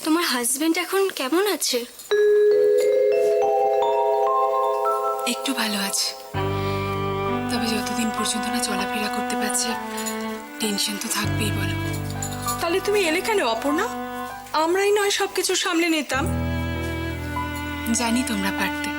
তোমার হাজবেন্ড এখন কেমন আছে? একটু ভালো আছে, তবে যতদিন পর্যন্ত না চলাফেরা করতে পারছে টেনশন তো থাকবেই। বলো, তাহলে তুমি এলে কেন অপর্ণা? আমরাই নয় সবকিছু সামলে নিতাম। জানি তোমরা পারতে,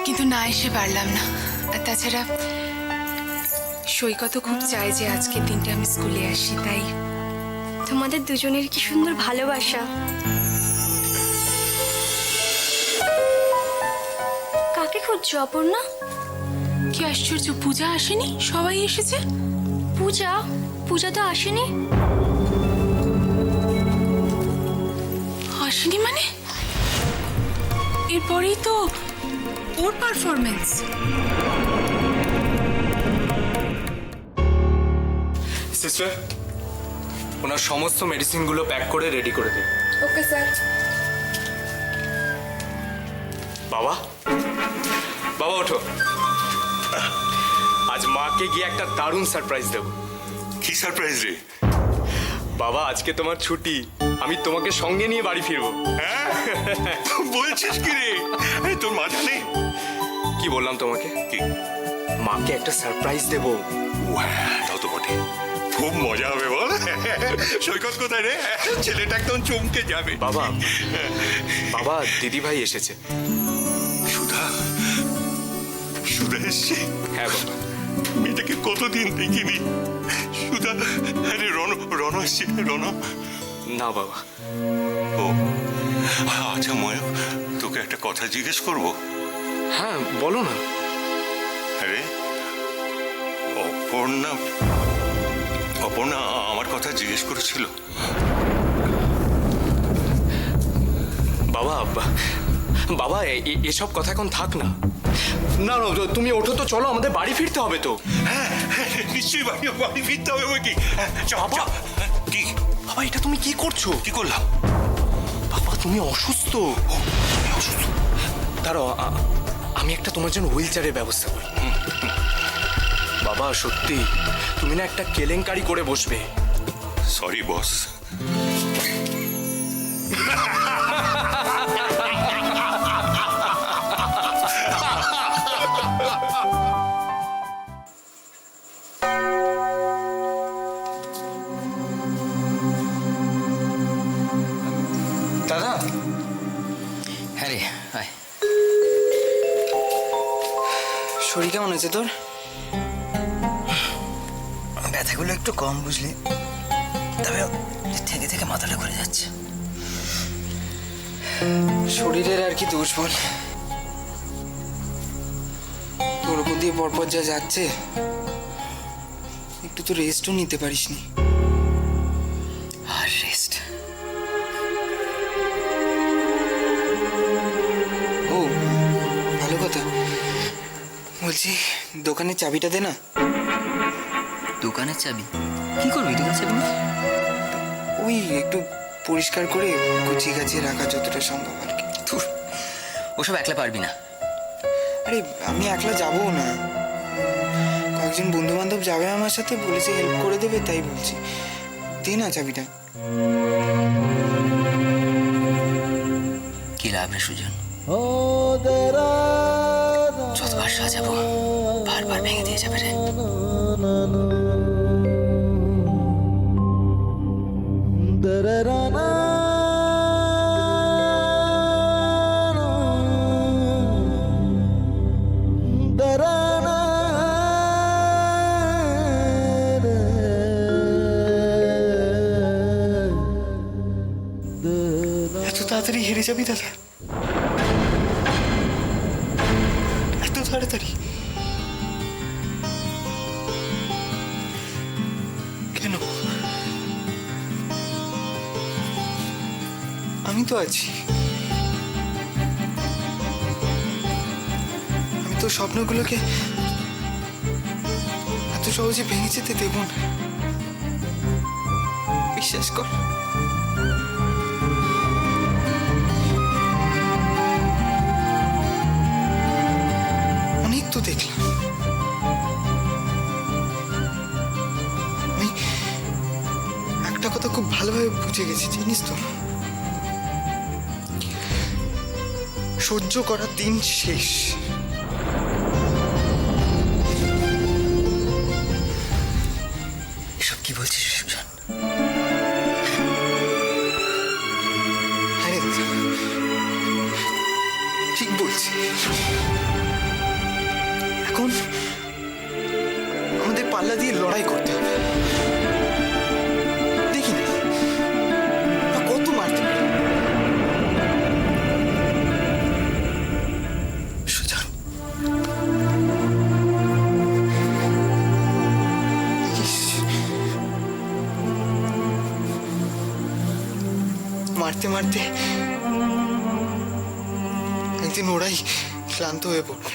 কিন্তু না এসে পারলাম না। আর তাছাড়া সৈকত খুব চায় যে আজকের দিনটা আমি স্কুলে আসি, তাই। তোমাদের দুজনের কি সুন্দর ভালোবাসা। কাকে খুঁজছো অপর্ণা? কি আশ্চর্য, পূজা আসেনি? সবাই এসেছে। পূজা? পূজা তো আসেনি। আসেনি মানে? এরপরেই তো ওর পারফরমেন্স। সিস্টার, ওনার সমস্ত মেডিসিনগুলো প্যাক করে রেডি করে দিন। Okay sir. বাবা, বাবা ওঠো। আজ মাকে গিয়ে একটা দারুণ সারপ্রাইজ দেব। কি সারপ্রাইজ রে? বাবা, আজকে তোমার ছুটি, আমি তোমাকে সঙ্গে নিয়ে বাড়ি ফিরবো। হ্যাঁ বলছিস কি রে? আরে তোর মাথা নেই? কি বললাম তোমাকে? কি? মাকে একটা সারপ্রাইজ দেব। তাও তো বটে, খুব মজা হবে বল। সৈকত কোথায় রে? ছেলেটা একদম চমকে যাবে। বাবা, বাবা দিদি ভাই এসেছে। সুধা, সুধা এসছে? হ্যাঁ বাবা। মেয়েটাকে কতদিন দেখিনি। সুধা, আরে রণ এসছে। রণ? না বাবা। ও আচ্ছা ময়ূর, তোকে একটা কথা জিজ্ঞেস করবো? হ্যাঁ বলো না। আরে অপর্ণা, অপর্ণা আমার কথা জিজ্ঞেস করেছিল। বাবা, বাবা এসব কথা এখন থাক না। না না, তুমি ওঠো তো, চলো, আমাদের বাড়ি ফিরতে হবে তো। হ্যাঁ নিশ্চয়ই বাড়ি ফিরতে হবে বই কি। বাবা, কি বাবা এটা তুমি কি করছো? কি করলাম? বাবা তুমি অসুস্থ। আমি অসুস্থ? দাঁড়াও, আমি একটা তোমার জন্য হুইল চেয়ারের ব্যবস্থা করি। বাবা সত্যি তুমি না একটা কেলেঙ্কারি করে বসবে। Sorry boss. দাদা। হ্যাঁ রে, আয়। শরীর কেমন আছে তোর? ব্যথাগুলো একটু কম বুঝলি, তবে থেকে থেকে মাথাটা ঘুরে যাচ্ছে। শরীরের আর কি দোষ বল, তোর উপর দিয়ে পরপর যা যাচ্ছে, একটু তো রেস্টও নিতে পারিসনি। আর রেস্ট? ও ভালো কথা, বলছি দোকানের চাবিটা দে না। দোকানের চাবি? কি করবি দোকানের চাবি? ওই একটু পরিষ্কার করে গুছিয়ে গাছিয়ে রাখা যতটা সম্ভব আর কি। ধুর, ওসব একলা পারবি না। আরে আমি একলা যাবো না, কয়েকজন বন্ধু বান্ধব যাবে আমার সাথে, বলেছে হেল্প করে দেবে, তাই বলছি দে না চাবিটা। কি লাভ রে সুজন? যতবার সাজাবো বারবার ভেঙে দিয়ে যাবে রে। এত তাড়াতাড়ি হেরে যাবি দাদা? এত তাড়াতাড়ি কেন? আমি তো আছি, আমি তো স্বপ্নগুলোকে এত সহজে ভেঙে যেতে দেব না, বিশ্বাস কর। অনেক তো দেখলাম, আমি একটা কথা খুব ভালোভাবে বুঝে গেছি, জানিস তো? সহ্য করার দিন শেষ। এসব কি বলছিস সুজন? আরে দাদা, ঠিক বলছি। এখন আমাদের পাল্লা দিয়ে লড়াই করতে হবে। দেখি না ওরা কত মারতে পারে। সুজন, ইস, মারতে মারতে একদিন ওরাই ক্লান্ত হয়ে পড়বে।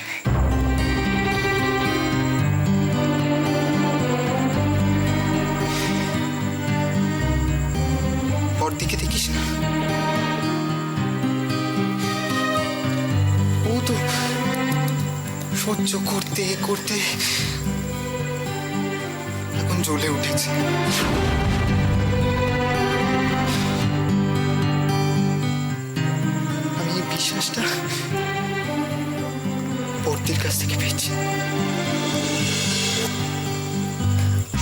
দিকে দেখিস না, ও তো সহ্য করতে করতে এখন জ্বলে উঠেছে। আমি এই বিশ্বাসটা বর্দির কাছ থেকে পেয়েছি,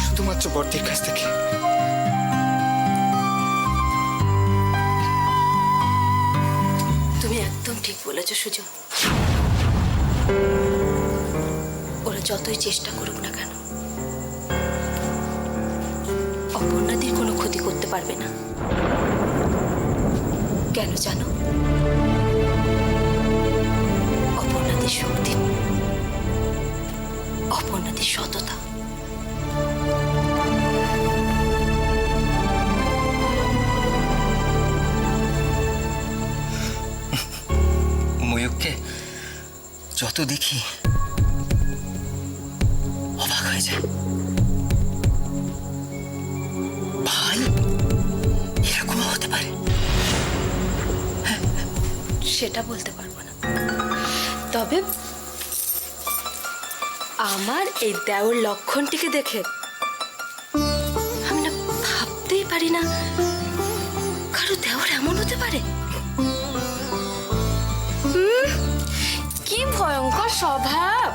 শুধুমাত্র বর্দির কাছ থেকে। তুমি একদম ঠিক বলেছ সুজন। ওরা যতই চেষ্টা করুক না কেন, অপর্ণাদির কোনো ক্ষতি করতে পারবে না। কেন জানো? অপর্ণাদির শক্তি, অপর্ণাদির সততা। ময়ূককে যত দেখি অবাক হয়ে যায়। ভাই এরকম হতে পারে? সেটা বলতে পারবো না, তবে আমার এই দেওর লক্ষণটিকে দেখে আমি না ভাবতেই পারি না কারো দেওর এমন হতে পারে। কি ভয়ঙ্কর স্বভাব।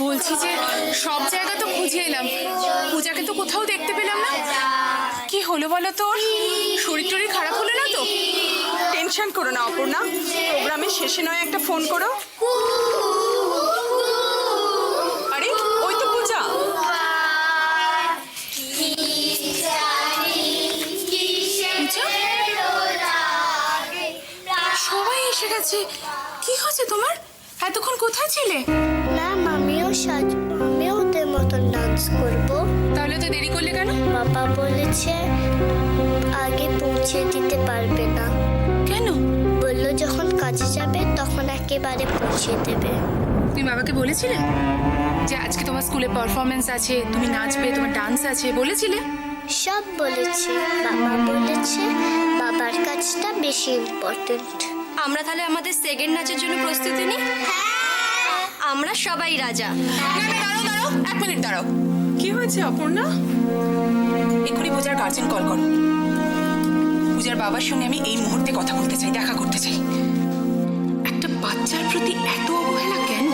বলছি যে সব জায়গা তো খুঁজে এলাম, পূজাকে তো কোথাও দেখতে পেলাম না। কি হলো বলো তোর? শরীর টরীর খারাপ হলো না তো? টেনশন করো না অপর্ণা, প্রোগ্রামের শেষে নয় একটা ফোন করো। আরে ওই তো পূজা। সবাই এসে গেছে। কি হয়েছে তোমার? এতক্ষণ কোথায় ছিলে? ম্যাম আমিও সাজবো, আমিও ওদের মতন ডান্স করবো। তাহলে তো দেরি করলে কেন? বাবা বলেছে আগে পৌঁছে দিতে পারবে না। কেন? বললো যখন কাজে যাবে তখন একেবারে পৌঁছে দেবে। তুমি বাবাকে বলেছিলে যে আজকে তোমার স্কুলে পারফরমেন্স আছে, তুমি নাচবে, তোমার ডান্স আছে? বলেছিলে? সব বলেছে। বাবা বলেছে বাবার কাজটা বেশি ইম্পর্টেন্ট। আমরা তাহলে আমাদের সেকেন্ড নাচের জন্য প্রস্তুতি নিই। আমরা সবাই রাজা। দাঁড়াও দাঁড়াও, 1 মিনিট দাঁড়াও। কি হয়েছে অপর্ণা? এক্ষুনি পূজার গার্জেন কল করো। পূজার বাবার সঙ্গে আমি এই মুহূর্তে কথা বলতে চাই, দেখা করতে চাই। একটা বাচ্চার প্রতি এত অবহেলা কেন?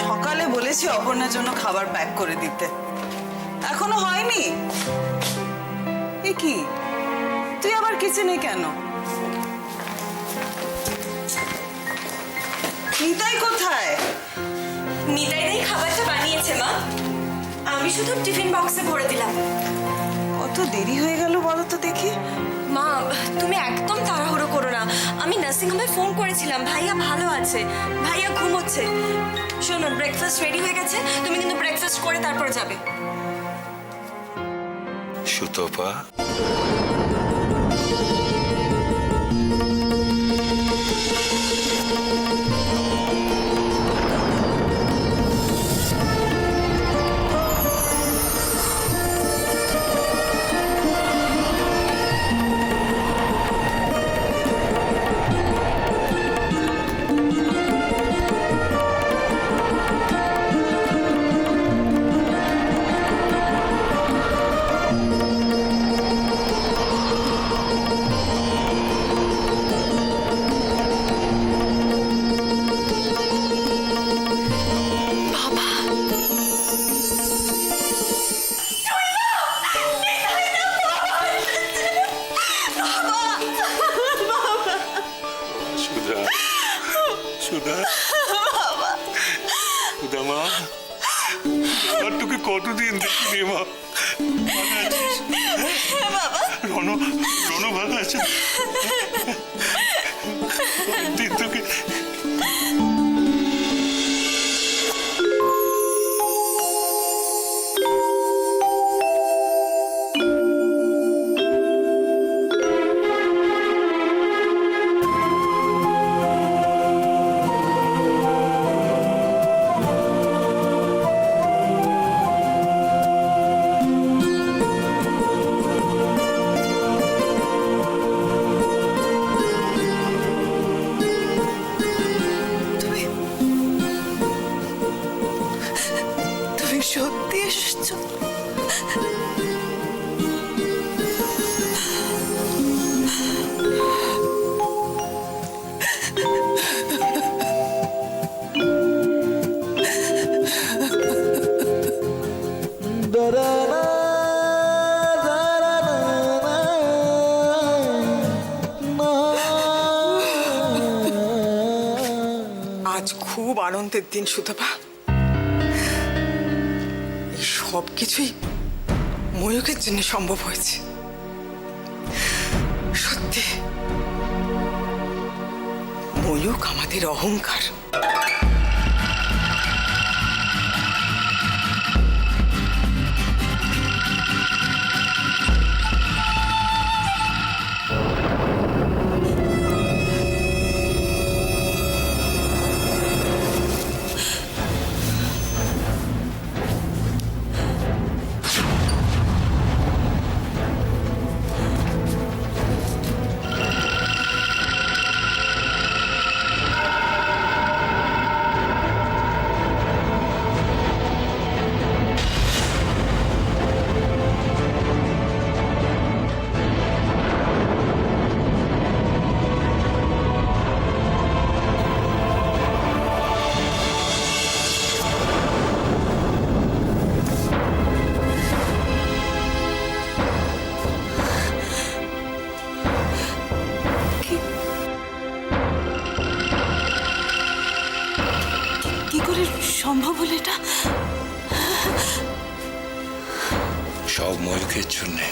সকালে বলেছি অপর্ণার জন্য খাবার প্যাক করে দিতে, এখনো হয়নি? এ কি, তুই আবার কিচেনে কেন? নিতাই কোথায়? নিতাইদাই খাবারটা বানিয়েছে মা, আমি শুধু টিফিন বক্সে ভরে দিলাম। কত দেরি হয়ে গেল বলো তো দেখি। মা তুমি একদম তাড়াহুড়ো করো না, আমি নার্সিং হোমে ফোন করেছিলাম, ভাইয়া ভালো আছে, ভাইয়া ঘুমোচ্ছে। শোনো, ব্রেকফাস্ট রেডি হয়ে গেছে, তুমি কিন্তু ব্রেকফাস্ট করে তারপর যাবে। সুতপা, সুধা, সুধা, সুধা মা, আর তোকে কতদিন দেখিনি মা। ভালো আছিস? রণ ভালো আছে? দিন তোকে তুমি সত্যি এসেছো? আজ খুব আনন্দের দিন সুতপা। এই সব কিছুই ময়ূকের জন্য সম্ভব হয়েছে। সত্যি ময়ূক আমাদের অহংকার। কি করে সম্ভব হলো এটা? সব ময়ূকের জন্যে।